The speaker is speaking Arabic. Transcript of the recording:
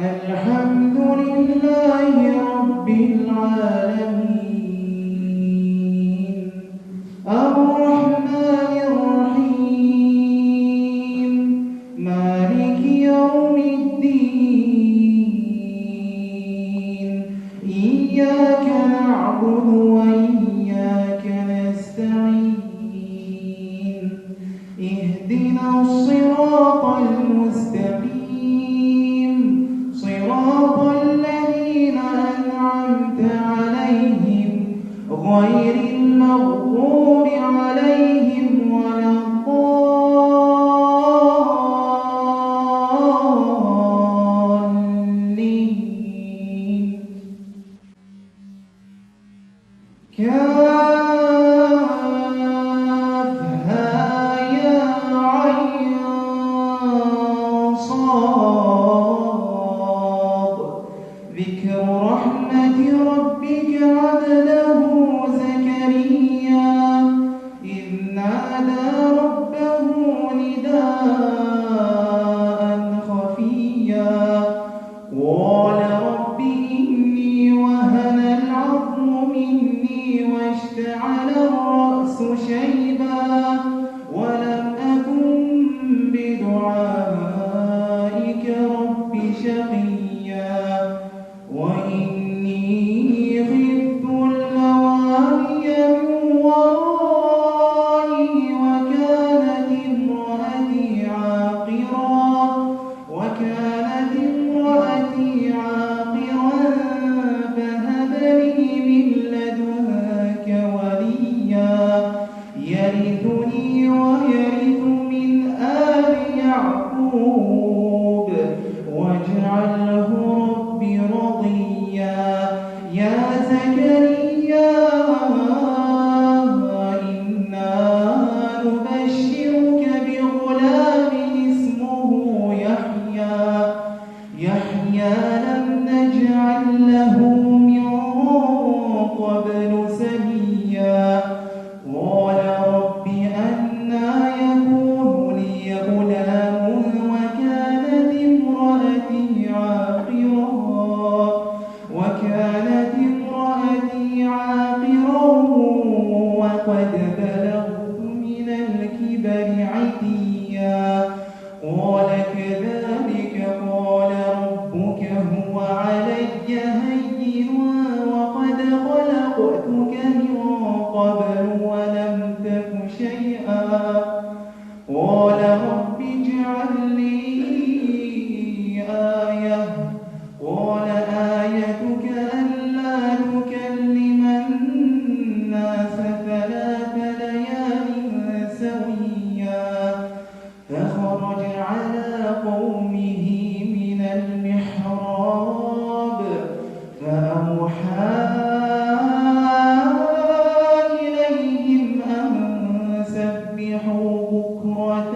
الحمد لله رب العالمين الرحمن الرحيم مالك يوم الدين إياك نعبد وإياك نستعين اهدنا الصراط المستقيم صراط الذين أنعمت عليهم غير المغضوب عليهم ولا الضالين كافها يا عين صاد ذكر رحمة ربك عبده زكريا إذ نادى ربه نداء خفيا قال رب إني وهن العظم مني واشتعل الرأس شيبا ولم أكن بدعائك رب شقيا وإني خفت الموالي من ورائي وكانت امرأتي عاقرا فهب لي من لدنك وليا يرثني ويرث من آل يعقوب واجعله رب رضيا يا زكريا إنا نبشرك بغلام اسمه يحيى لم نجعل له من قبل سميا قال رب أنى يكون لي غلام وكانت امرأتي عاقرا وقد بلغت من الكبر عتيا قال كذلك قال ربك هو علي هين وقد خلقتك من قبل ولم تك شيئا قال رب اجعل لي آية قال آيتك ألا تكلم الناس 3 ليال سويا فخرج على قومه من المحراب فأوحى إليهم أن سبحوا بكرة